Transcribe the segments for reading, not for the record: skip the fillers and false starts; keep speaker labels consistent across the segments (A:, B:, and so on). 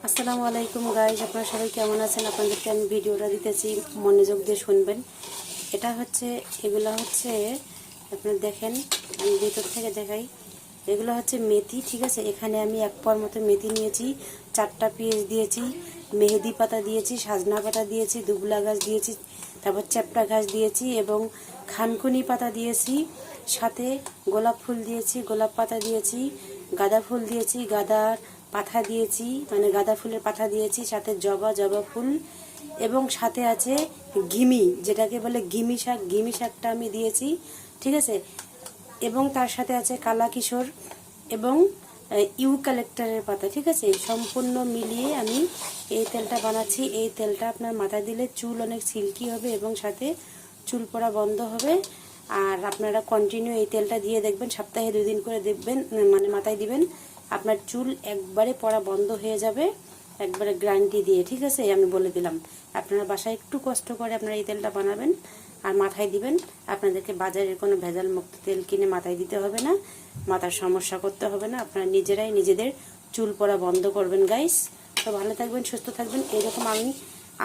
A: আসসালামু আলাইকুম গাইজ, আপনারা সবাই কেমন আছেন? আপনাদেরকে আমি ভিডিওটা দিতেছি, মনোযোগ দিয়ে শুনবেন। এগুলো হচ্ছে আপনারা দেখেন, আমি ভিতর থেকে দেখাই। এগুলো হচ্ছে মেথি, ঠিক আছে। এখানে আমি এক পর মতো মেথি নিয়েছি, 4টা পেঁয়াজ দিয়েছি, মেহেদি পাতা দিয়েছি, সাজনা পাতা দিয়েছি, দুবলা গাছ দিয়েছি, তারপর চ্যাপটা ঘাস দিয়েছি এবং খানকুনি পাতা দিয়েছি, সাথে গোলাপ ফুল দিয়েছি, গোলাপ পাতা দিয়েছি, গাঁদা ফুল দিয়েছি, গাঁদার পাতা দিয়েছি, মানে গাঁদা ফুলের পাতা দিয়েছি, সাথে জবা ফুল এবং সাথে আছে ঘিমি, যেটাকে বলে ঘিমি শাক, ঘিমি শাকটা আমি দিয়েছি, ঠিক আছে। এবং তার সাথে আছে কালা কিশোর এবং ইউক্যালিপটাসের পাতা, ঠিক আছে। সম্পূর্ণ মিলিয়ে আমি এই তেলটা বানাচ্ছি। এই তেলটা আপনার মাথায় দিলে চুল অনেক সিল্কি হবে এবং সাথে চুল পড়া বন্ধ হবে। আর আপনারা কন্টিনিউ এই তেলটা দিয়ে দেখবেন, সপ্তাহে 2 দিন করে দেখবেন, মানে মাথায় দিবেন, আপনার চুল একবারে পড়া বন্ধ হয়ে যাবে, একবারে গ্যারান্টি দিয়ে, ঠিক আছে। আমি বলে দিলাম, আপনারা বাসায় একটু কষ্ট করে আপনারা এই তেলটা বানাবেন আর মাথায় দিবেন। আপনাদেরকে বাজারের কোনো ভেজাল মুক্ত তেল কিনে মাথায় দিতে হবে না, মাথার সমস্যা করতে হবে না, আপনারা নিজেরাই নিজেদের চুল পড়া বন্ধ করবেন গাইস। তো ভালো থাকবেন, সুস্থ থাকবেন। এরকম আমি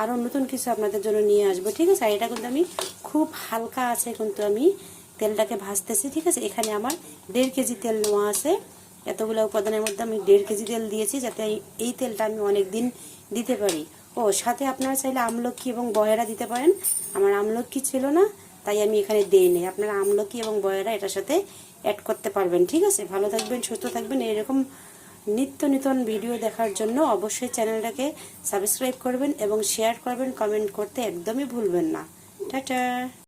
A: আরও নতুন কিছু আপনাদের জন্য নিয়ে আসবো, ঠিক আছে। আর এটা কিন্তু আমি খুব হালকা আছে, কিন্তু আমি তেলটাকে ভাজতেছি, ঠিক আছে। এখানে আমার 1.5 কেজি তেল নেওয়া আছে। এতগুলো উপাদানের মধ্যে আমি 1.5 কেজি তেল দিয়েছি, যাতে এই তেলটা আমি অনেক দিন দিতে পারি। ও সাথে আপনারা চাইলে আমলকি এবং বহেরা দিতে পারেন। আমার আমলকি ছিল না, তাই আমি এখানে দেই নাই। আপনারা আমলকি এবং বহেরা এটার সাথে অ্যাড করতে পারবেন, ঠিক আছে। ভালো থাকবেন, সুস্থ থাকবেন। এরকম নিত্য নতুন ভিডিও দেখার জন্য অবশ্যই চ্যানেলটাকে সাবস্ক্রাইব করবেন এবং শেয়ার করবেন, কমেন্ট করতে একদমই ভুলবেন না। টাটা।